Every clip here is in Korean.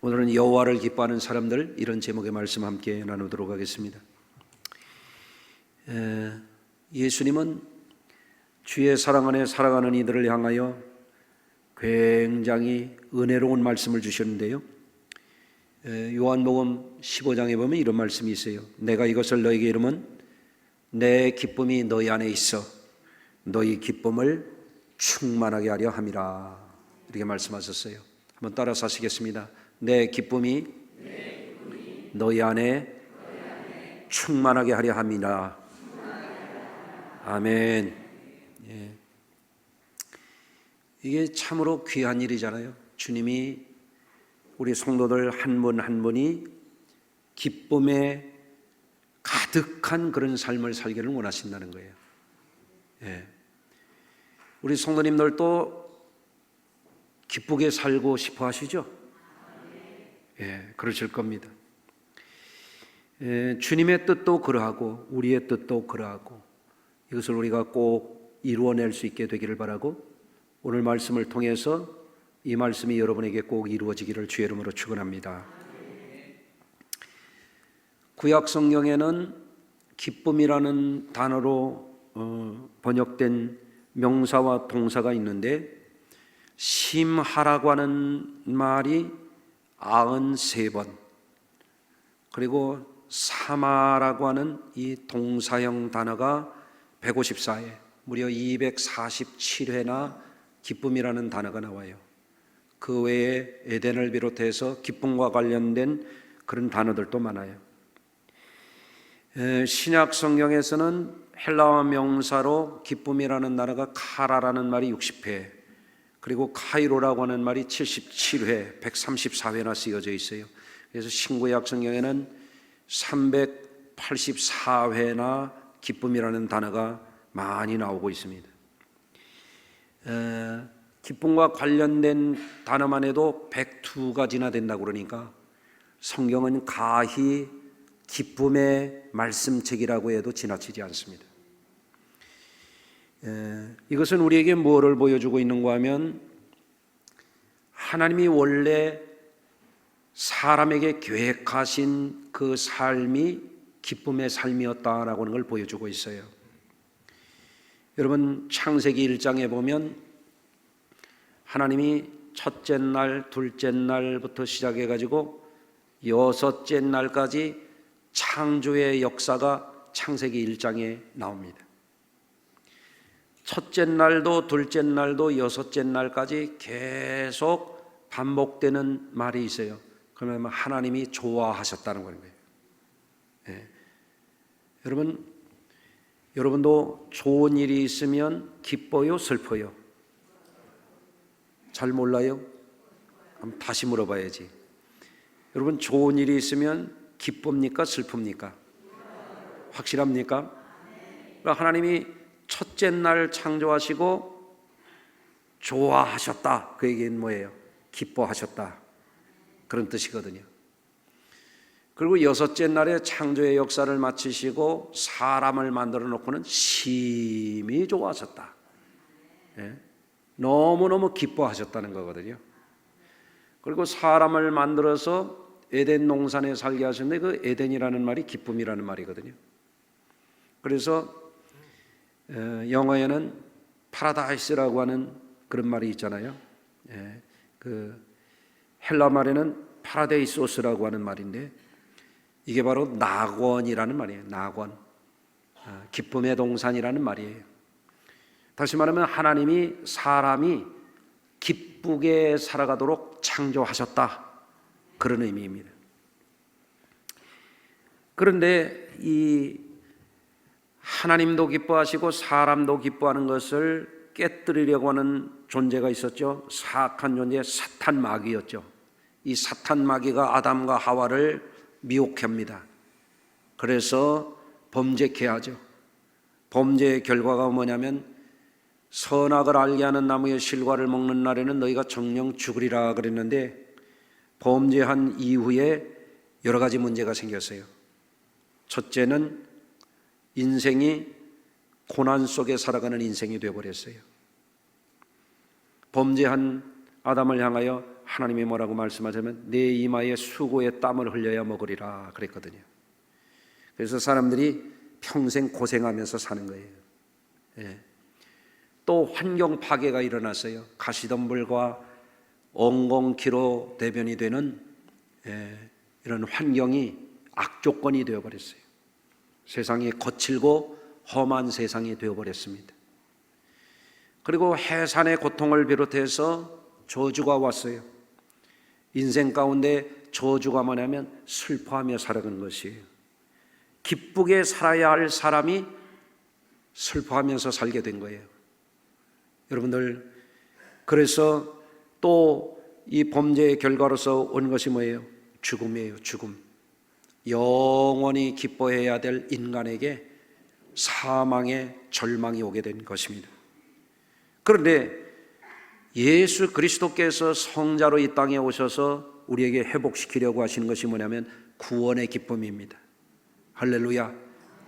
오늘은 여호와를 기뻐하는 사람들, 이런 제목의 말씀 함께 나누도록 하겠습니다. 예수님은 주의 사랑 안에 살아가는 이들을 향하여 굉장히 은혜로운 말씀을 주셨는데요, 요한복음 15장에 보면 이런 말씀이 있어요. 내가 이것을 너에게 이르면 내 기쁨이 너희 안에 있어 너희 기쁨을 충만하게 하려 함이라, 이렇게 말씀하셨어요. 한번 따라서 하시겠습니다. 내 기쁨이 너희 안에 충만하게 하려 함이라. 아멘. 예. 이게 참으로 귀한 일이잖아요. 주님이 우리 성도들 한 분 한 분이 기쁨에 가득한 그런 삶을 살기를 원하신다는 거예요. 예. 우리 성도님들도 기쁘게 살고 싶어 하시죠? 예, 그러실 겁니다. 주님의 뜻도 그러하고 우리의 뜻도 그러하고, 이것을 우리가 꼭 이루어낼 수 있게 되기를 바라고, 오늘 말씀을 통해서 이 말씀이 여러분에게 꼭 이루어지기를 주의 이름으로 축원합니다. 구약 성경에는 기쁨이라는 단어로 번역된 명사와 동사가 있는데, 심하라고 하는 말이 93번, 그리고 사마라고 하는 이 동사형 단어가 154회, 무려 247회나 기쁨이라는 단어가 나와요. 그 외에 에덴을 비롯해서 기쁨과 관련된 그런 단어들도 많아요. 신약 성경에서는 헬라어 명사로 기쁨이라는 단어가 카라라는 말이 60회, 그리고 카이로라고 하는 말이 77회, 134회나 쓰여져 있어요. 그래서 신구약 성경에는 384회나 기쁨이라는 단어가 많이 나오고 있습니다. 기쁨과 관련된 단어만 해도 102가지나 된다고 그러니까 성경은 가히 기쁨의 말씀책이라고 해도 지나치지 않습니다. 이것은 우리에게 무엇을 보여주고 있는가 하면, 하나님이 원래 사람에게 계획하신 그 삶이 기쁨의 삶이었다라고 하는 걸 보여주고 있어요. 여러분, 창세기 1장에 보면 하나님이 첫째 날, 둘째 날부터 시작해가지고 여섯째 날까지 창조의 역사가 창세기 1장에 나옵니다. 첫째 날도 둘째 날도 여섯째 날까지 계속 반복되는 말이 있어요. 그러면 하나님이 좋아하셨다는 거예요. 예. 여러분도 좋은 일이 있으면 기뻐요, 슬퍼요? 잘 몰라요? 그럼 다시 물어봐야지. 여러분, 좋은 일이 있으면 기쁩니까, 슬픕니까? 확실합니까? 하나님이 첫째 날 창조하시고 좋아하셨다, 그 얘기는 뭐예요? 기뻐하셨다, 그런 뜻이거든요. 그리고 여섯째 날에 창조의 역사를 마치시고 사람을 만들어 놓고는 심히 좋아하셨다. 예? 너무너무 기뻐하셨다는 거거든요. 그리고 사람을 만들어서 에덴 동산에 살게 하셨는데, 그 에덴이라는 말이 기쁨이라는 말이거든요. 그래서 영어에는 파라다이스라고 하는 그런 말이 있잖아요. 그 헬라 말에는 파라데이소스라고 하는 말인데, 이게 바로 낙원이라는 말이에요. 낙원, 기쁨의 동산이라는 말이에요. 다시 말하면 하나님이 사람이 기쁘게 살아가도록 창조하셨다, 그런 의미입니다. 그런데 이 하나님도 기뻐하시고 사람도 기뻐하는 것을 깨뜨리려고 하는 존재가 있었죠. 사악한 존재, 사탄 마귀였죠. 이 사탄 마귀가 아담과 하와를 미혹합니다. 그래서 범죄케 하죠. 범죄의 결과가 뭐냐면, 선악을 알게 하는 나무의 실과를 먹는 날에는 너희가 정령 죽으리라 그랬는데, 범죄한 이후에 여러 가지 문제가 생겼어요. 첫째는 인생이 고난 속에 살아가는 인생이 되어버렸어요. 범죄한 아담을 향하여 하나님이 뭐라고 말씀하자면 내 이마에 수고의 땀을 흘려야 먹으리라 그랬거든요. 그래서 사람들이 평생 고생하면서 사는 거예요. 예. 또 환경 파괴가 일어났어요. 가시덤불과 엉겅퀴로 대변이 되는 이런 환경이 악조건이 되어버렸어요. 세상이 거칠고 험한 세상이 되어버렸습니다. 그리고 해산의 고통을 비롯해서 저주가 왔어요. 인생 가운데 저주가 뭐냐면 슬퍼하며 살아가는 것이에요. 기쁘게 살아야 할 사람이 슬퍼하면서 살게 된 거예요. 여러분들, 그래서 또 이 범죄의 결과로서 온 것이 뭐예요? 죽음이에요. 죽음. 영원히 기뻐해야 될 인간에게 사망의 절망이 오게 된 것입니다. 그런데 예수 그리스도께서 성자로 이 땅에 오셔서 우리에게 회복시키려고 하시는 것이 뭐냐면 구원의 기쁨입니다. 할렐루야.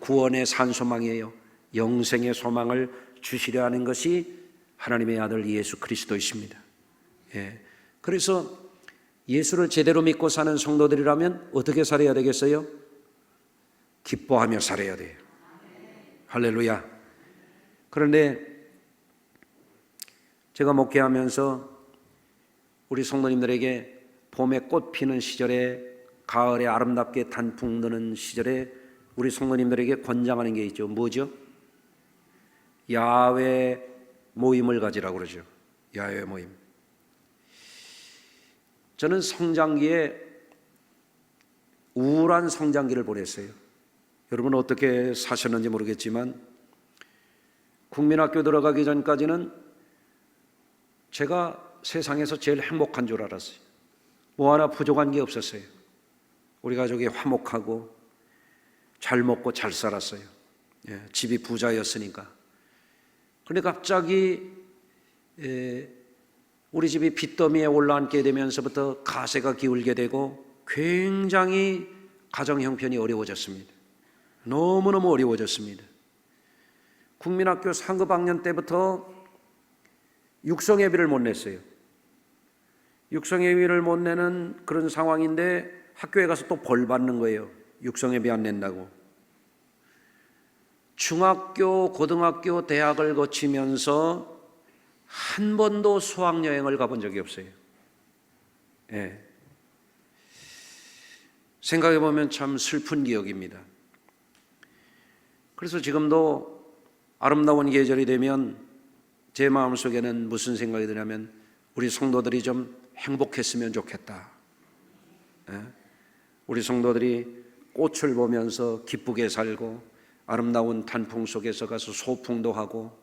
구원의 산소망이에요. 영생의 소망을 주시려 하는 것이 하나님의 아들 예수 그리스도이십니다. 예. 그래서 예수를 제대로 믿고 사는 성도들이라면 어떻게 살아야 되겠어요? 기뻐하며 살아야 돼요. 할렐루야. 그런데 제가 목회하면서 우리 성도님들에게 봄에 꽃 피는 시절에, 가을에 아름답게 단풍 드는 시절에 우리 성도님들에게 권장하는 게 있죠. 뭐죠? 야외 모임을 가지라고 그러죠. 야외 모임. 저는 성장기에 우울한 성장기를 보냈어요. 여러분 어떻게 사셨는지 모르겠지만 국민학교 들어가기 전까지는 제가 세상에서 제일 행복한 줄 알았어요. 뭐 하나 부족한 게 없었어요. 우리 가족이 화목하고 잘 먹고 잘 살았어요. 예, 집이 부자였으니까. 그런데 갑자기 우리 집이 빚더미에 올라앉게 되면서부터 가세가 기울게 되고 굉장히 가정 형편이 어려워졌습니다. 너무너무 어려워졌습니다. 국민학교 상급 학년 때부터 육성예비를 못 냈어요. 육성예비를 못 내는 그런 상황인데 학교에 가서 또 벌 받는 거예요. 육성예비 안 낸다고. 중학교, 고등학교, 대학을 거치면서 한 번도 수학여행을 가본 적이 없어요. 예. 생각해 보면 참 슬픈 기억입니다. 그래서 지금도 아름다운 계절이 되면 제 마음속에는 무슨 생각이 드냐면 우리 성도들이 좀 행복했으면 좋겠다. 예? 우리 성도들이 꽃을 보면서 기쁘게 살고 아름다운 단풍 속에서 가서 소풍도 하고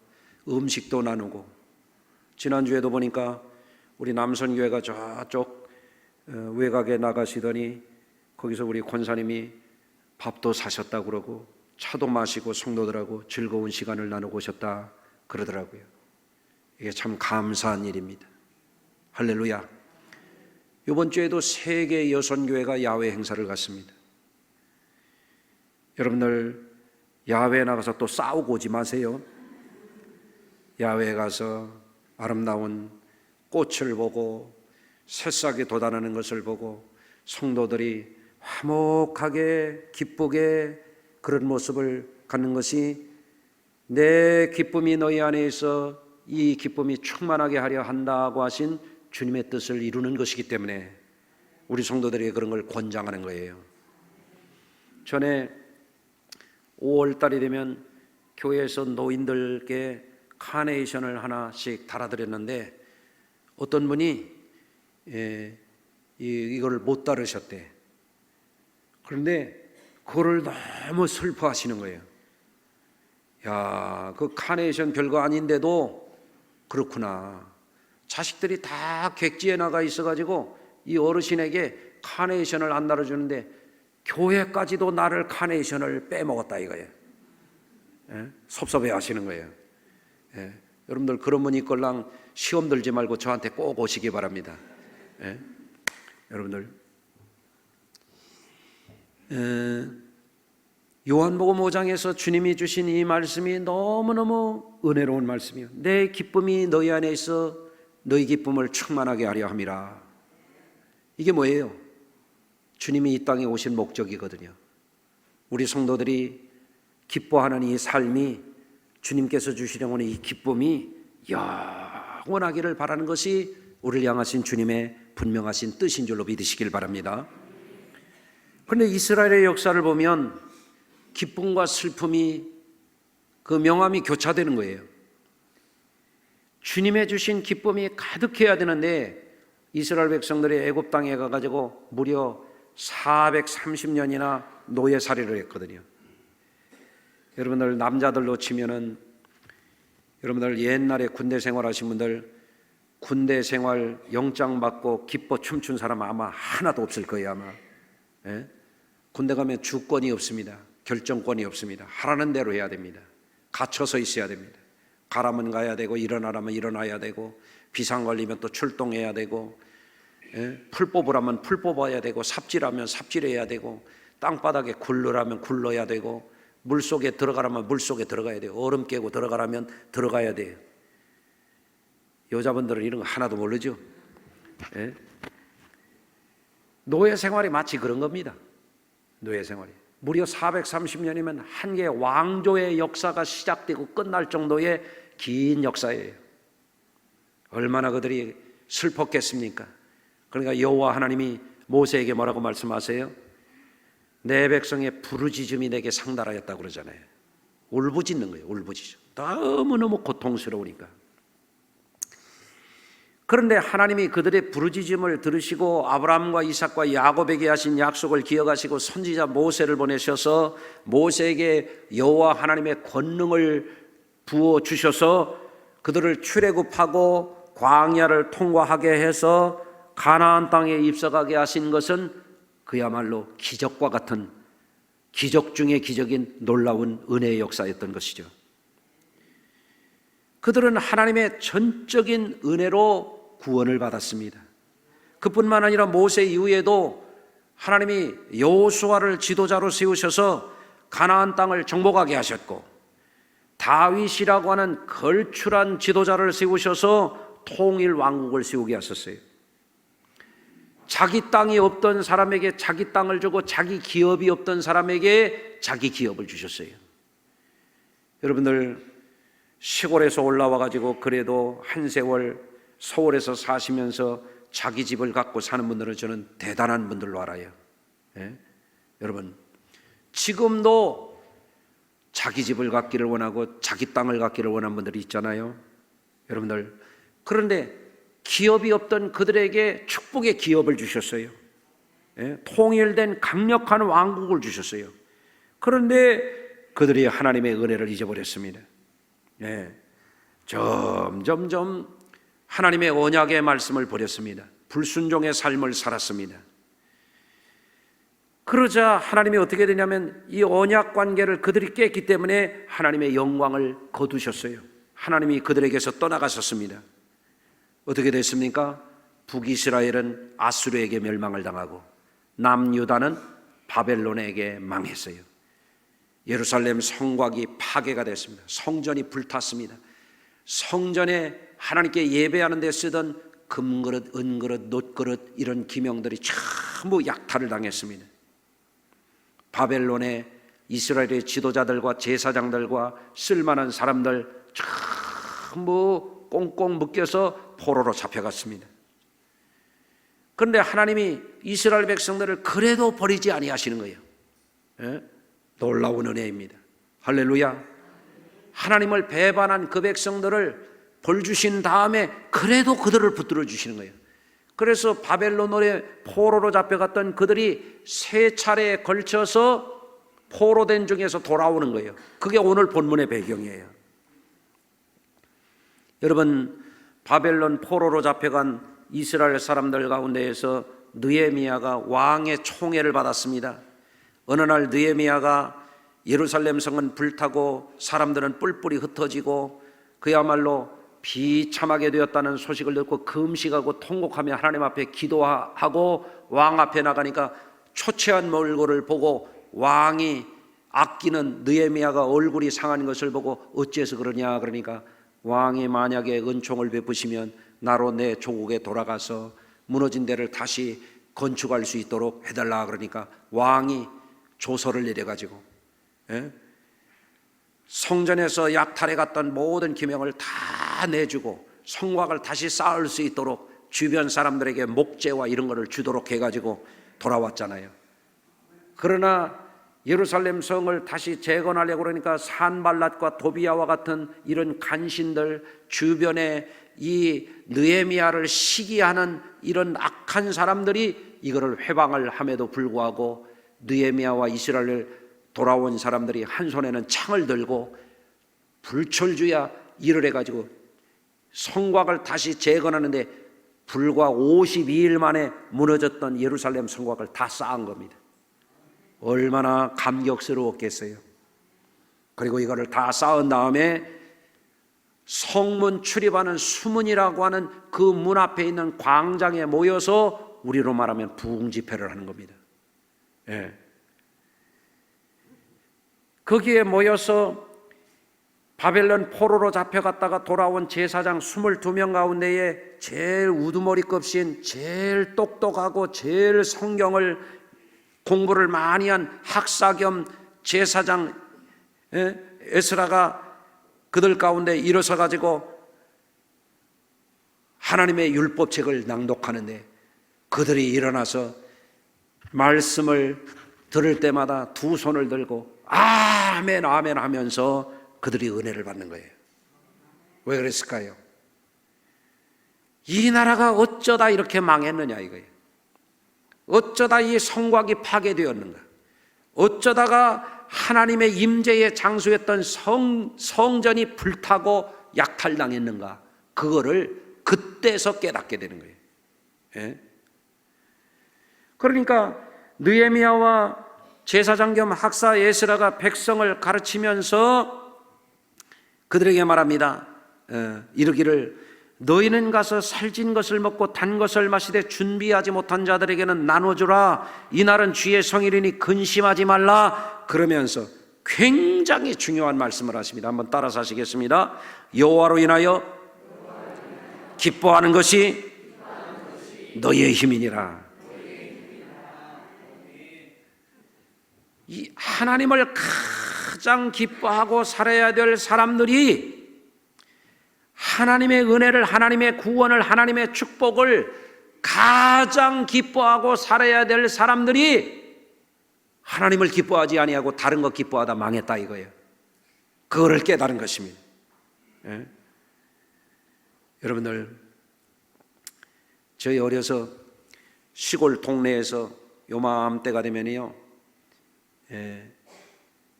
음식도 나누고, 지난주에도 보니까 우리 남선교회가 저쪽 외곽에 나가시더니 거기서 우리 권사님이 밥도 사셨다고 그러고 차도 마시고 성도들하고 즐거운 시간을 나누고 오셨다 그러더라고요. 이게 참 감사한 일입니다. 할렐루야. 이번 주에도 세계 여선교회가 야외 행사를 갔습니다. 여러분들 야외에 나가서 또 싸우고 오지 마세요. 야외에 가서 아름다운 꽃을 보고 새싹이 돋아나는 것을 보고 성도들이 화목하게 기쁘게 그런 모습을 갖는 것이 내 기쁨이 너희 안에 있어 이 기쁨이 충만하게 하려 한다고 하신 주님의 뜻을 이루는 것이기 때문에 우리 성도들에게 그런 걸 권장하는 거예요. 전에 5월 달이 되면 교회에서 노인들께 카네이션을 하나씩 달아드렸는데 어떤 분이 이걸 못 따르셨대. 그런데 그거를 너무 슬퍼하시는 거예요. 야, 그 카네이션 별거 아닌데도 그렇구나. 자식들이 다 객지에 나가 있어가지고 이 어르신에게 카네이션을 안 달아주는데 교회까지도 나를 카네이션을 빼먹었다 이거예요. 예? 섭섭해 하시는 거예요. 예. 여러분들 그런 분 있걸랑 시험 들지 말고 저한테 꼭 오시기 바랍니다. 예. 여러분들 요한복음 5장에서 주님이 주신 이 말씀이 너무너무 은혜로운 말씀이에요. 내 기쁨이 너희 안에 있어 너희 기쁨을 충만하게 하려 함이라. 이게 뭐예요? 주님이 이 땅에 오신 목적이거든요. 우리 성도들이 기뻐하는 이 삶이, 주님께서 주시려고 하는 이 기쁨이 영원하기를 바라는 것이 우리를 향하신 주님의 분명하신 뜻인 줄로 믿으시길 바랍니다. 그런데 이스라엘의 역사를 보면 기쁨과 슬픔이 그 명암이 교차되는 거예요. 주님의 주신 기쁨이 가득해야 되는데 이스라엘 백성들이 애굽 땅에 가가지고 무려 430년이나 노예살이를 했거든요. 여러분들 남자들로 치면은, 여러분들 옛날에 군대 생활하신 분들, 군대 생활 영장 받고 기뻐 춤춘 사람 아마 하나도 없을 거예요. 아마. 예? 군대 가면 주권이 없습니다. 결정권이 없습니다. 하라는 대로 해야 됩니다. 갇혀서 있어야 됩니다. 가라면 가야 되고, 일어나라면 일어나야 되고, 비상 걸리면 또 출동해야 되고, 풀 뽑으라면 풀 뽑아야 되고, 삽질하면 삽질해야 되고, 땅바닥에 굴러라면 굴러야 되고, 물속에 들어가라면 물속에 들어가야 돼요. 얼음 깨고 들어가라면 들어가야 돼요. 여자분들은 이런 거 하나도 모르죠. 노예 생활이 마치 그런 겁니다. 노예 생활이 무려 430년이면 한 개의 왕조의 역사가 시작되고 끝날 정도의 긴 역사예요. 얼마나 그들이 슬펐겠습니까? 그러니까 여호와 하나님이 모세에게 뭐라고 말씀하세요? 내 백성의 부르짖음이 내게 상달하였다고 그러잖아요. 울부짖는 거예요. 울부짖어. 너무너무 고통스러우니까. 그런데 하나님이 그들의 부르짖음을 들으시고 아브라함과 이삭과 야곱에게 하신 약속을 기억하시고 선지자 모세를 보내셔서 모세에게 여호와 하나님의 권능을 부어 주셔서 그들을 출애굽하고 광야를 통과하게 해서 가나안 땅에 입성하게 하신 것은 그야말로 기적과 같은, 기적 중의 기적인 놀라운 은혜의 역사였던 것이죠. 그들은 하나님의 전적인 은혜로 구원을 받았습니다. 그뿐만 아니라 모세 이후에도 하나님이 여호수아를 지도자로 세우셔서 가나안 땅을 정복하게 하셨고, 다윗이라고 하는 걸출한 지도자를 세우셔서 통일 왕국을 세우게 하셨어요. 자기 땅이 없던 사람에게 자기 땅을 주고, 자기 기업이 없던 사람에게 자기 기업을 주셨어요. 여러분들 시골에서 올라와 가지고 그래도 한 세월 서울에서 사시면서 자기 집을 갖고 사는 분들은 저는 대단한 분들로 알아요. 여러분 지금도 자기 집을 갖기를 원하고 자기 땅을 갖기를 원하는 분들이 있잖아요. 여러분들, 그런데 기업이 없던 그들에게 축복의 기업을 주셨어요. 통일된 강력한 왕국을 주셨어요. 그런데 그들이 하나님의 은혜를 잊어버렸습니다. 점점점 하나님의 언약의 말씀을 버렸습니다. 불순종의 삶을 살았습니다. 그러자 하나님이 어떻게 되냐면 이 언약 관계를 그들이 깼기 때문에 하나님의 영광을 거두셨어요. 하나님이 그들에게서 떠나가셨습니다. 어떻게 됐습니까? 북이스라엘은 아수르에게 멸망을 당하고 남유다는 바벨론에게 망했어요. 예루살렘 성곽이 파괴가 됐습니다. 성전이 불탔습니다. 성전에 하나님께 예배하는 데 쓰던 금그릇, 은그릇, 놋그릇 이런 기명들이 전부 약탈을 당했습니다. 바벨론에 이스라엘의 지도자들과 제사장들과 쓸만한 사람들 전부 꽁꽁 묶여서 포로로 잡혀갔습니다. 그런데 하나님이 이스라엘 백성들을 그래도 버리지 아니하시는 거예요. 놀라운 은혜입니다. 할렐루야. 하나님을 배반한 그 백성들을 벌 주신 다음에 그래도 그들을 붙들어 주시는 거예요. 그래서 바벨론에 포로로 잡혀갔던 그들이 세 차례에 걸쳐서 포로된 중에서 돌아오는 거예요. 그게 오늘 본문의 배경이에요. 여러분, 바벨론 포로로 잡혀간 이스라엘 사람들 가운데에서 느헤미야가 왕의 총애를 받았습니다. 어느 날 느헤미야가 예루살렘 성은 불타고 사람들은 뿔뿔이 흩어지고 그야말로 비참하게 되었다는 소식을 듣고 금식하고 통곡하며 하나님 앞에 기도하고 왕 앞에 나가니까 초췌한 얼굴을 보고 왕이 아끼는 느헤미야가 얼굴이 상한 것을 보고 어째서 그러냐 그러니까 왕이 만약에 은총을 베푸시면 나로 내 조국에 돌아가서 무너진 데를 다시 건축할 수 있도록 해달라 그러니까 왕이 조서를 내려가지고 성전에서 약탈해 갔던 모든 기명을 다 내주고 성곽을 다시 쌓을 수 있도록 주변 사람들에게 목재와 이런 거를 주도록 해가지고 돌아왔잖아요. 그러나 예루살렘 성을 다시 재건하려고 그러니까 산발랏과 도비야와 같은 이런 간신들, 주변에 이 느헤미야를 시기하는 이런 악한 사람들이 이거를 회방을 함에도 불구하고 느헤미야와 이스라엘을 돌아온 사람들이 한 손에는 창을 들고 불철주야 일을 해가지고 성곽을 다시 재건하는데 불과 52일 만에 무너졌던 예루살렘 성곽을 다 쌓은 겁니다. 얼마나 감격스러웠겠어요. 그리고 이거를 다 쌓은 다음에 성문 출입하는 수문이라고 하는 그 문 앞에 있는 광장에 모여서 우리로 말하면 부흥집회를 하는 겁니다. 예. 거기에 모여서 바벨론 포로로 잡혀갔다가 돌아온 제사장 22명 가운데에 제일 우두머리급신, 제일 똑똑하고 제일 성경을 공부를 많이 한 학사 겸 제사장 에스라가 그들 가운데 일어서 가지고 하나님의 율법책을 낭독하는데 그들이 일어나서 말씀을 들을 때마다 두 손을 들고 아멘 아멘 하면서 그들이 은혜를 받는 거예요. 왜 그랬을까요? 이 나라가 어쩌다 이렇게 망했느냐 이거예요. 어쩌다 이 성곽이 파괴되었는가? 어쩌다가 하나님의 임재의 장소였던 성전이 불타고 약탈당했는가? 그거를 그때서 깨닫게 되는 거예요. 예? 그러니까 느헤미야와 제사장 겸 학사 에스라가 백성을 가르치면서 그들에게 말합니다. 이르기를 너희는 가서 살진 것을 먹고 단 것을 마시되 준비하지 못한 자들에게는 나눠주라. 이날은 주의 성일이니 근심하지 말라. 그러면서 굉장히 중요한 말씀을 하십니다. 한번 따라서 하시겠습니다. 여호와로 인하여 기뻐하는 것이 너희의 힘이니라. 이 하나님을 가장 기뻐하고 살아야 될 사람들이 하나님의 은혜를, 하나님의 구원을, 하나님의 축복을 가장 기뻐하고 살아야 될 사람들이 하나님을 기뻐하지 아니하고 다른 것 기뻐하다 망했다 이거예요. 그거를 깨달은 것입니다. 예? 여러분들, 저희 어려서 시골 동네에서 요맘때가 되면요,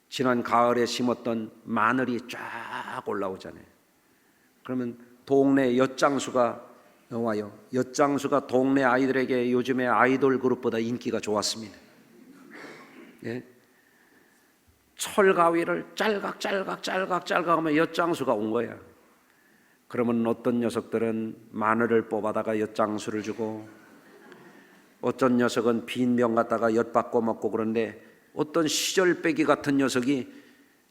지난 가을에 심었던 마늘이 쫙 올라오잖아요. 그러면 동네 엿장수가 와요. 엿장수가 동네 아이들에게 요즘에 아이돌 그룹보다 인기가 좋았습니다. 예? 철가위를 짤각 하면 엿장수가 온 거야. 그러면 어떤 녀석들은 마늘을 뽑아다가 엿장수를 주고, 어떤 녀석은 빈 병 갖다가 엿 바꿔 먹고, 그런데 어떤 시절빼기 같은 녀석이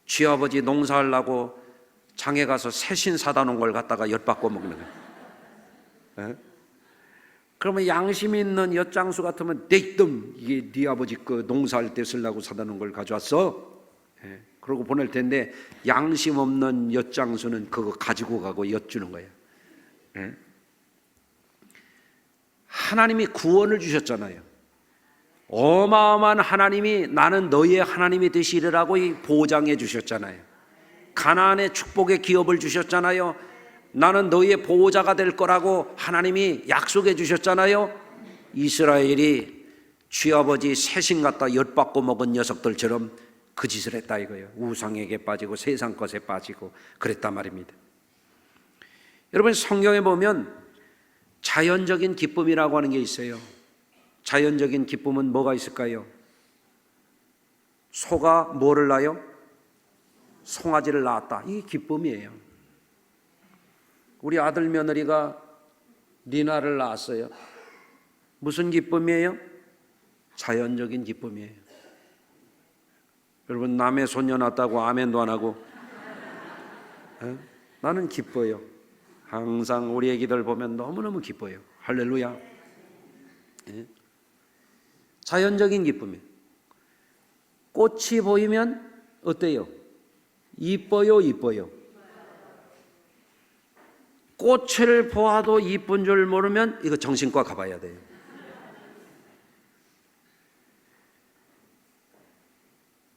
쥐아버지 농사하려고 장에 가서 새신 사다 놓은 걸 갖다가 엿 바꿔 먹는 거예요. 그러면 양심 있는 엿장수 같으면 내뜸 이게 네 아버지 그 농사할 때 쓰려고 사다 놓은 걸 가져왔어. 그러고 보낼 텐데 양심 없는 엿장수는 그거 가지고 가고 엿주는 거예요. 하나님이 구원을 주셨잖아요. 어마어마한 하나님이 나는 너희의 하나님이 되시리라고 보장해 주셨잖아요. 가나안의 축복의 기업을 주셨잖아요. 나는 너희의 보호자가 될 거라고 하나님이 약속해 주셨잖아요. 이스라엘이 쥐아버지 새신 갖다 엿받고 먹은 녀석들처럼 그 짓을 했다 이거예요. 우상에게 빠지고 세상 것에 빠지고 그랬단 말입니다. 여러분, 성경에 보면 자연적인 기쁨이라고 하는 게 있어요. 자연적인 기쁨은 뭐가 있을까요? 소가 뭐를 낳아요? 송아지를 낳았다. 이게 기쁨이에요. 우리 아들 며느리가 리나를 낳았어요. 무슨 기쁨이에요? 자연적인 기쁨이에요. 여러분, 남의 손녀 낳았다고 아멘도 안 하고 나는 기뻐요. 항상 우리 애기들 보면 너무너무 기뻐요. 할렐루야. 자연적인 기쁨이에요. 꽃이 보이면 어때요? 이뻐요, 이뻐요? 꽃을 보아도 이쁜 줄 모르면 이거 정신과 가봐야 돼요.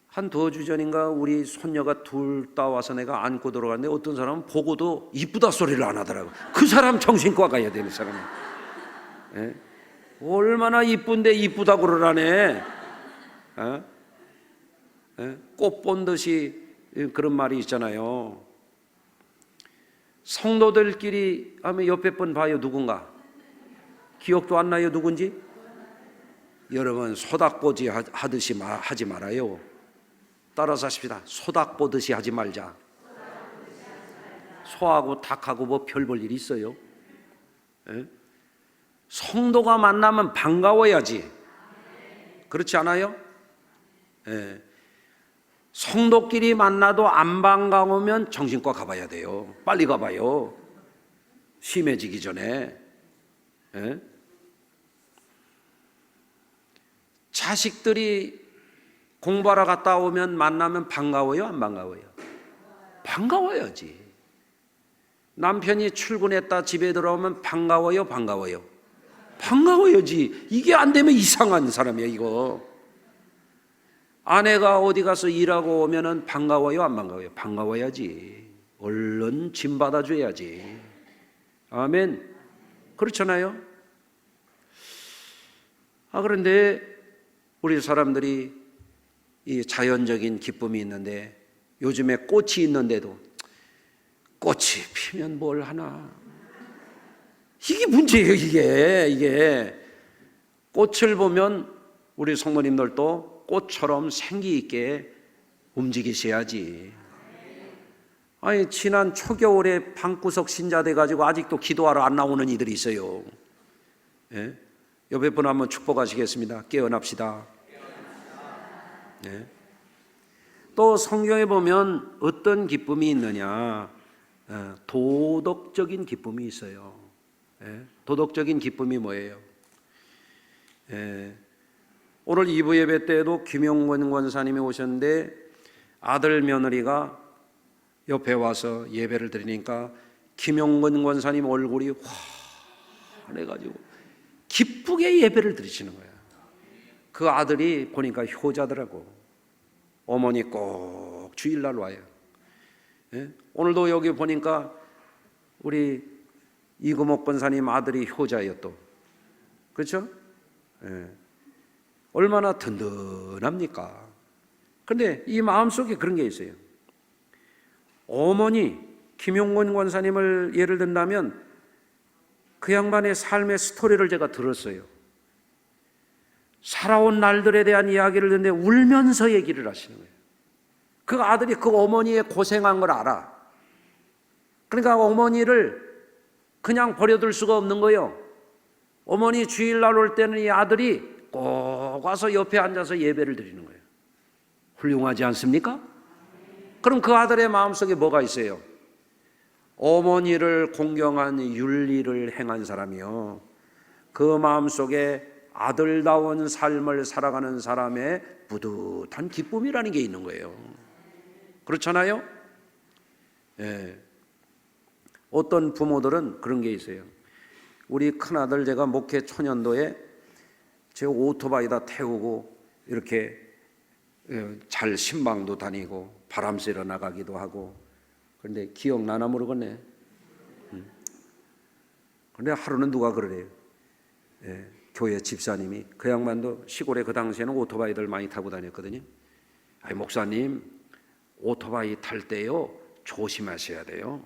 한 2주 전인가 우리 손녀가 둘 따와서 내가 안고 들어갔는데 어떤 사람은 보고도 이쁘다 소리를 안 하더라고. 그 사람 정신과 가야 되는 사람이. 예? 얼마나 이쁜데 이쁘다고 그러라네. 예? 예? 꽃 본 듯이 그런 말이 있잖아요. 성도들끼리 하면 옆에 분 봐요. 누군가 기억도 안 나요? 누군지? 여러분 소닥보지 하듯이 하지 말아요. 따라서 하십시다. 소닥 보듯이 하지 말자. 소하고 닭하고 뭐 별 볼 일이 있어요? 예? 성도가 만나면 반가워야지. 그렇지 않아요? 예. 성도끼리 만나도 안 반가우면 정신과 가봐야 돼요. 빨리 가봐요. 심해지기 전에. 예? 자식들이 공부하러 갔다 오면 만나면 반가워요? 안 반가워요? 반가워야지. 남편이 출근했다 집에 들어오면 반가워요? 반가워요? 반가워야지. 이게 안 되면 이상한 사람이야 이거. 아내가 어디 가서 일하고 오면은 반가워요? 안 반가워요? 반가워야지. 얼른 짐 받아줘야지. 아멘. 그렇잖아요? 그런데 우리 사람들이 이 자연적인 기쁨이 있는데 요즘에 꽃이 있는데도 꽃이 피면 뭘 하나. 이게 문제예요. 이게 꽃을 보면 우리 성도님들도 꽃처럼 생기 있게 움직이셔야지. 아니 지난 초겨울에 방구석 신자 돼가지고 아직도 기도하러 안 나오는 이들이 있어요. 예? 옆에 분 한번 축복하시겠습니다. 깨어납시다. 네. 또 성경에 보면 어떤 기쁨이 있느냐? 도덕적인 기쁨이 있어요. 도덕적인 기쁨이 뭐예요? 오늘 2부 예배 때에도 김용권 권사님이 오셨는데 아들 며느리가 옆에 와서 예배를 드리니까 김용권 권사님 얼굴이 환해가지고 기쁘게 예배를 드리시는 거예요. 그 아들이 보니까 효자더라고. 어머니 꼭 주일날 와요. 예? 오늘도 여기 보니까 우리 이금옥 권사님 아들이 효자예요 또. 그렇죠? 예. 얼마나 든든합니까? 그런데 이 마음속에 그런 게 있어요. 어머니 김용권 권사님을 예를 든다면 그 양반의 삶의 스토리를 제가 들었어요. 살아온 날들에 대한 이야기를 듣는데 울면서 얘기를 하시는 거예요. 그 아들이 그 어머니의 고생한 걸 알아. 그러니까 어머니를 그냥 버려둘 수가 없는 거예요. 어머니 주일날 올 때는 이 아들이 꼭 와서 옆에 앉아서 예배를 드리는 거예요. 훌륭하지 않습니까? 그럼 그 아들의 마음속에 뭐가 있어요? 어머니를 공경한 윤리를 행한 사람이요. 그 마음속에 아들다운 삶을 살아가는 사람의 뿌듯한 기쁨이라는 게 있는 거예요. 그렇잖아요? 예. 어떤 부모들은 그런 게 있어요. 우리 큰아들 제가 목회 초년도에 제 오토바이다 태우고 이렇게 잘 신방도 다니고 바람 쐬러 나가기도 하고. 그런데 기억나나 모르겠네. 그런데 하루는 누가 그러래요. 예. 교회 집사님이, 그 양반도 시골에 그 당시에는 오토바이들 많이 타고 다녔거든요. 아니 목사님, 오토바이 탈 때요 조심하셔야 돼요.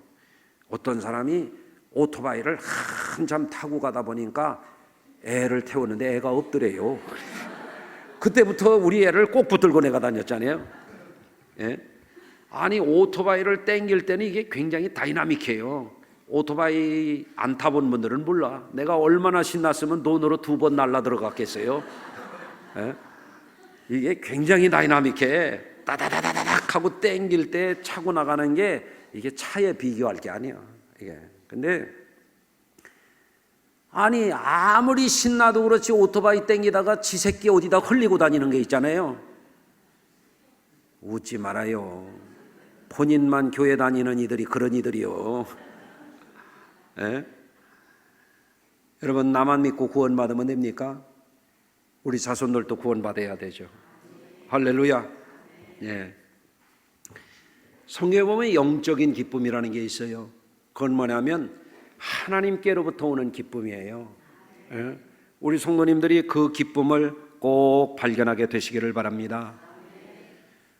어떤 사람이 오토바이를 한참 타고 가다 보니까 애를 태우는데 애가 없더래요. 그때부터 우리 애를 꼭 붙들고 내가 다녔잖아요. 예? 아니 오토바이를 땡길 때는 이게 굉장히 다이나믹해요. 오토바이 안 타본 분들은 몰라. 내가 얼마나 신났으면 돈으로 2번 날라 들어갔겠어요. 예? 이게 굉장히 다이나믹해. 따다다다닥 하고 땡길 때 차고 나가는 게 이게 차에 비교할 게 아니야. 이게. 근데 아니 아무리 신나도 그렇지 오토바이 땡기다가 지 새끼 어디다 흘리고 다니는 게 있잖아요. 웃지 말아요. 본인만 교회 다니는 이들이 그런 이들이요. 예? 여러분, 나만 믿고 구원받으면 됩니까? 우리 자손들도 구원받아야 되죠. 할렐루야. 예. 성경에 보면 영적인 기쁨이라는 게 있어요. 그건 뭐냐면 하나님께로부터 오는 기쁨이에요. 예? 우리 성도님들이 그 기쁨을 꼭 발견하게 되시기를 바랍니다.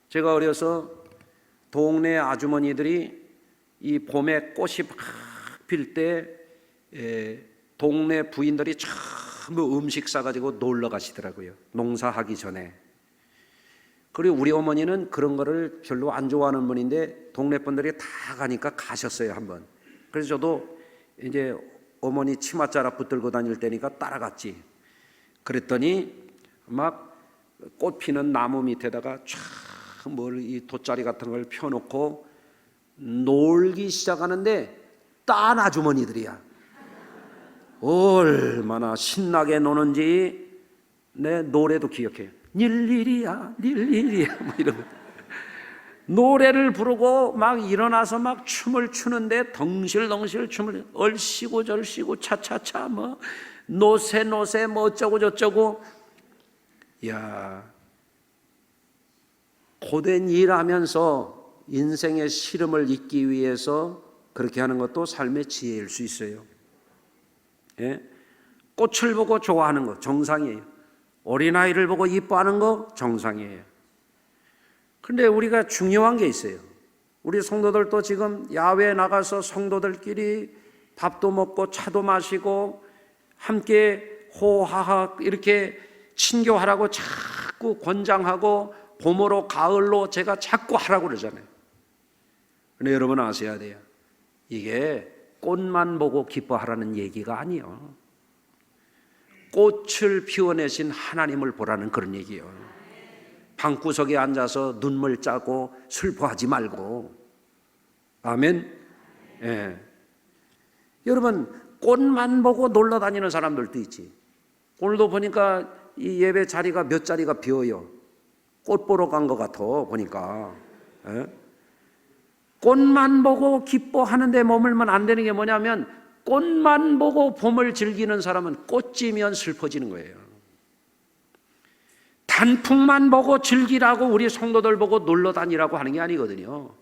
제가 어려서 동네 아주머니들이 이 봄에 꽃이 막 필 때 동네 부인들이 전부 음식 싸가지고 놀러 가시더라고요. 농사하기 전에. 그리고 우리 어머니는 그런 거를 별로 안 좋아하는 분인데 동네 분들이 다 가니까 가셨어요, 한번. 그래서 저도 이제 어머니 치맛자락 붙들고 다닐 때니까 따라갔지. 그랬더니 막 꽃 피는 나무 밑에다가 이 돗자리 같은 걸 펴놓고 놀기 시작하는데 딴 아주머니들이야. 얼마나 신나게 노는지 내 노래도 기억해요. 닐리리야 닐리리야 뭐 이런 노래를 부르고 막 일어나서 막 춤을 추는데 덩실덩실 춤을 얼씨고 절씨고 차차차 뭐 노세 뭐 어쩌고 저쩌고. 야, 고된 일하면서 인생의 시름을 잊기 위해서 그렇게 하는 것도 삶의 지혜일 수 있어요. 예? 꽃을 보고 좋아하는 거 정상이에요. 어린아이를 보고 이뻐하는 거 정상이에요. 그런데 우리가 중요한 게 있어요. 우리 성도들도 지금 야외에 나가서 성도들끼리 밥도 먹고 차도 마시고 함께 호하하 이렇게 친교하라고 자꾸 권장하고 봄으로 가을로 제가 자꾸 하라고 그러잖아요. 그런데 여러분 아셔야 돼요. 이게 꽃만 보고 기뻐하라는 얘기가 아니에요. 꽃을 피워내신 하나님을 보라는 그런 얘기예요. 방구석에 앉아서 눈물 짜고 슬퍼하지 말고. 아멘. 예. 여러분, 꽃만 보고 놀러 다니는 사람들도 있지. 오늘도 보니까 이 예배 자리가 몇 자리가 비어요. 꽃 보러 간 것 같아 보니까. 예? 꽃만 보고 기뻐하는데 머물면 안 되는 게 뭐냐면 꽃만 보고 봄을 즐기는 사람은 꽃지면 슬퍼지는 거예요. 단풍만 보고 즐기라고 우리 성도들 보고 놀러 다니라고 하는 게 아니거든요.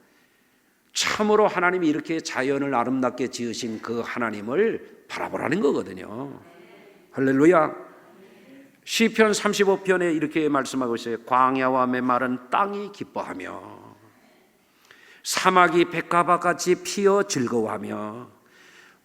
참으로 하나님이 이렇게 자연을 아름답게 지으신 그 하나님을 바라보라는 거거든요. 할렐루야. 시편 35편에 이렇게 말씀하고 있어요. 광야와 메마른 땅이 기뻐하며 사막이 백합화같이 피어 즐거워하며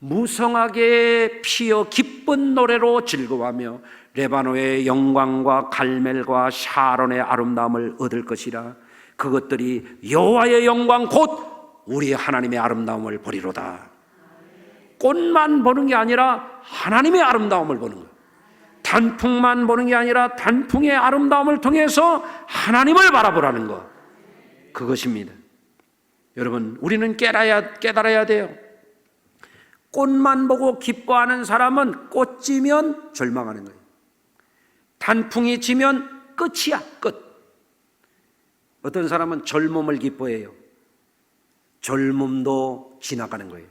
무성하게 피어 기쁜 노래로 즐거워하며 레바노의 영광과 갈멜과 샤론의 아름다움을 얻을 것이라. 그것들이 여호와의 영광 곧 우리 하나님의 아름다움을 보리로다. 꽃만 보는 게 아니라 하나님의 아름다움을 보는 거예요. 단풍만 보는 게 아니라 단풍의 아름다움을 통해서 하나님을 바라보라는 것, 그것입니다. 여러분, 우리는 깨달아야 돼요. 꽃만 보고 기뻐하는 사람은 꽃 지면 절망하는 거예요. 단풍이 지면 끝이야, 끝. 어떤 사람은 젊음을 기뻐해요. 젊음도 지나가는 거예요.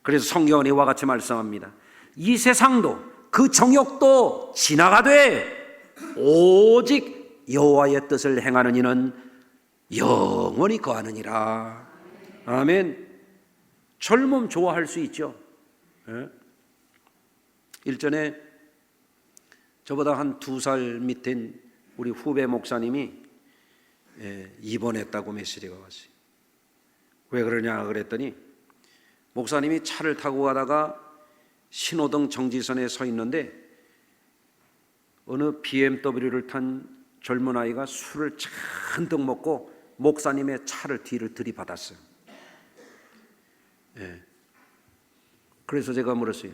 그래서 성경은 이와 같이 말씀합니다. 이 세상도 그 정욕도 지나가되 오직 여호와의 뜻을 행하는 이는 영원히 거하느니라. 아멘. 젊음 좋아할 수 있죠. 일전에 저보다 한 2살 밑인 우리 후배 목사님이 입원했다고 메시지가 왔어요. 왜 그러냐 그랬더니 목사님이 차를 타고 가다가 신호등 정지선에 서 있는데 어느 BMW를 탄 젊은 아이가 술을 잔뜩 먹고 목사님의 차를 뒤를 들이받았어요. 그래서 제가 물었어요.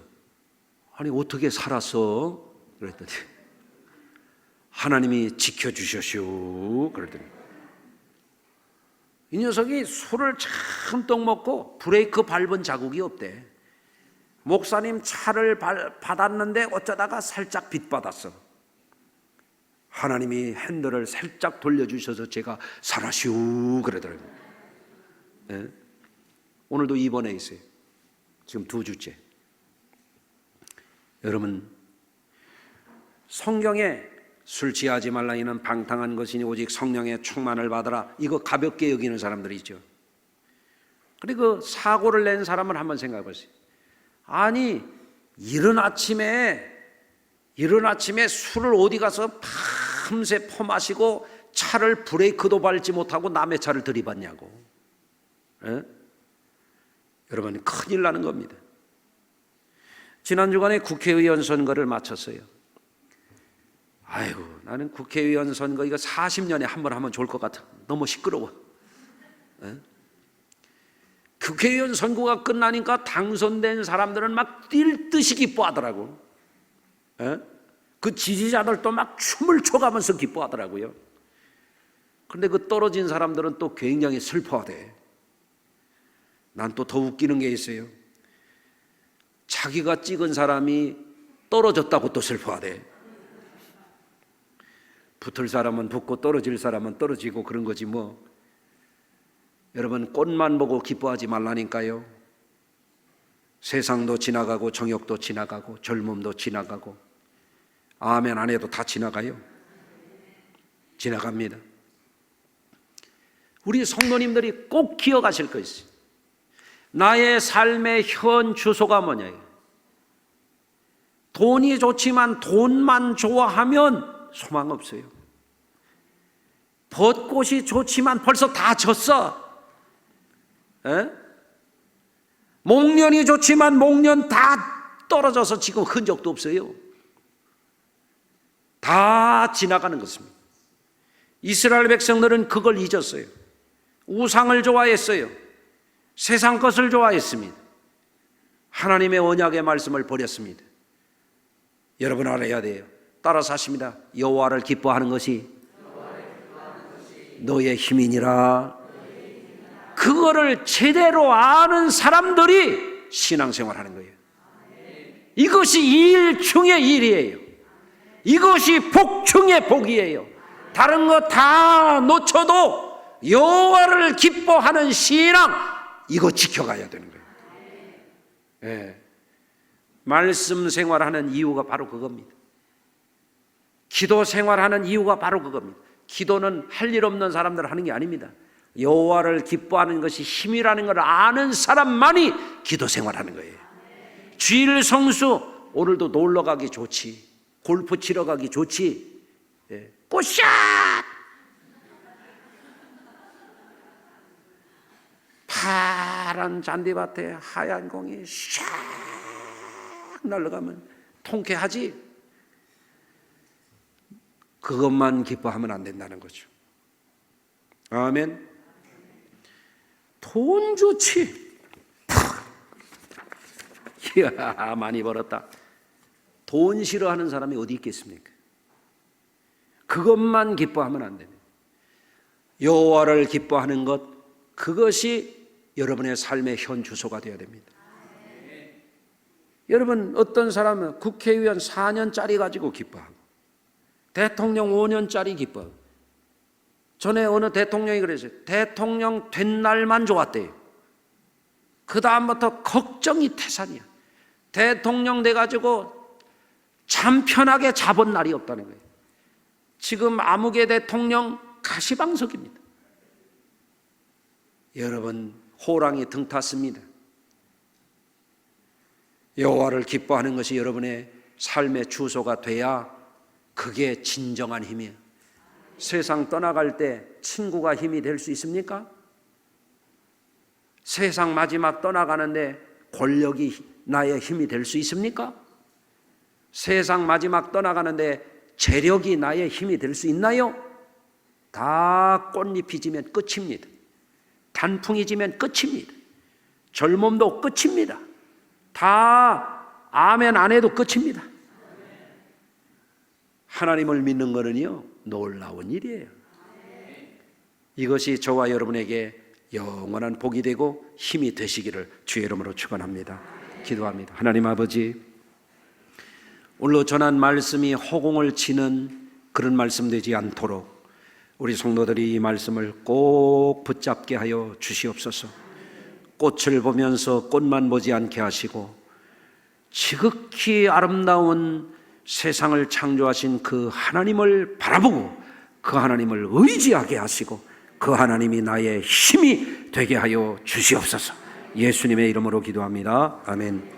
아니 어떻게 살았어? 그랬더니 하나님이 지켜주셨슈. 그랬더니 이 녀석이 술을 잔뜩 먹고 브레이크 밟은 자국이 없대. 목사님 차를 받았는데 어쩌다가 살짝 빚받았어. 하나님이 핸들을 살짝 돌려주셔서 제가 살아시우 그러더라고요. 네? 오늘도 입원해 있어요. 지금 2주째. 여러분, 성경에 술 취하지 말라 이는 방탕한 것이니 오직 성령의 충만을 받으라, 이거 가볍게 여기는 사람들이 있죠. 그리고 그 사고를 낸 사람을 한번 생각해 보세요. 아니, 이른 아침에 술을 어디 가서 밤새 퍼마시고 차를 브레이크도 밟지 못하고 남의 차를 들이받냐고. 에? 여러분, 큰일 나는 겁니다. 지난 주간에 국회의원 선거를 마쳤어요. 아이고, 나는 국회의원 선거 이거 40년에 한 번 하면 좋을 것 같아. 너무 시끄러워. 에? 국회의원 선거가 끝나니까 당선된 사람들은 막 뛸 듯이 기뻐하더라고. 에? 그 지지자들도 막 춤을 춰가면서 기뻐하더라고요. 그런데 그 떨어진 사람들은 또 굉장히 슬퍼하대. 난 또 더 웃기는 게 있어요. 자기가 찍은 사람이 떨어졌다고 또 슬퍼하대. 붙을 사람은 붙고 떨어질 사람은 떨어지고 그런 거지 뭐. 여러분, 꽃만 보고 기뻐하지 말라니까요. 세상도 지나가고 정욕도 지나가고 젊음도 지나가고 아멘 안 해도 다 지나가요. 지나갑니다. 우리 성도님들이 꼭 기억하실 거 있어요. 나의 삶의 현 주소가 뭐냐. 돈이 좋지만 돈만 좋아하면 소망 없어요. 벚꽃이 좋지만 벌써 다 졌어. 에? 목련이 좋지만 목련 다 떨어져서 지금 흔적도 없어요. 다 지나가는 것입니다. 이스라엘 백성들은 그걸 잊었어요. 우상을 좋아했어요. 세상 것을 좋아했습니다. 하나님의 언약의 말씀을 버렸습니다. 여러분 알아야 돼요. 따라서 하십니다. 여호와를 기뻐하는 것이 너의 힘이니라. 그거를 제대로 아는 사람들이 신앙생활하는 거예요. 이것이 일 중의 일이에요. 이것이 복 중의 복이에요. 다른 거 다 놓쳐도 여호와를 기뻐하는 신앙, 이거 지켜가야 되는 거예요. 예. 말씀 생활하는 이유가 바로 그겁니다. 기도 생활하는 이유가 바로 그겁니다. 기도는 할 일 없는 사람들 하는 게 아닙니다. 여호와를 기뻐하는 것이 힘이라는 걸 아는 사람만이 기도 생활하는 거예요. 주일 성수, 오늘도 놀러 가기 좋지, 골프 치러 가기 좋지, 예. 꽃샷! 파란 잔디밭에 하얀 공이 샥 날아가면 통쾌하지. 그것만 기뻐하면 안 된다는 거죠. 아멘. 돈 좋지. 이야, 많이 벌었다. 돈 싫어하는 사람이 어디 있겠습니까? 그것만 기뻐하면 안 됩니다. 여호와를 기뻐하는 것, 그것이 여러분의 삶의 현 주소가 되어야 됩니다. 여러분, 어떤 사람은 국회의원 4년짜리 가지고 기뻐하고 대통령 5년짜리 기뻐하고, 전에 어느 대통령이 그랬어요. 대통령 된 날만 좋았대요. 그 다음부터 걱정이 태산이야. 대통령 돼가지고 잠 편하게 자본 날이 없다는 거예요. 지금 아무개 대통령 가시방석입니다. 여러분, 호랑이 등 탔습니다. 여호와를 기뻐하는 것이 여러분의 삶의 주소가 돼야 그게 진정한 힘이에요. 세상 떠나갈 때 친구가 힘이 될 수 있습니까? 세상 마지막 떠나가는데 권력이 나의 힘이 될 수 있습니까? 세상 마지막 떠나가는데 재력이 나의 힘이 될 수 있나요? 다 꽃잎이 지면 끝입니다. 단풍이 지면 끝입니다. 젊음도 끝입니다. 다 아멘 안 해도 끝입니다. 하나님을 믿는 것은요, 놀라운 일이에요. 이것이 저와 여러분에게 영원한 복이 되고 힘이 되시기를 주의 이름으로 축원합니다. 기도합니다. 하나님 아버지, 오늘 전한 말씀이 허공을 치는 그런 말씀 되지 않도록 우리 성도들이 이 말씀을 꼭 붙잡게 하여 주시옵소서. 꽃을 보면서 꽃만 보지 않게 하시고 지극히 아름다운 세상을 창조하신 그 하나님을 바라보고 그 하나님을 의지하게 하시고 그 하나님이 나의 힘이 되게 하여 주시옵소서. 예수님의 이름으로 기도합니다. 아멘.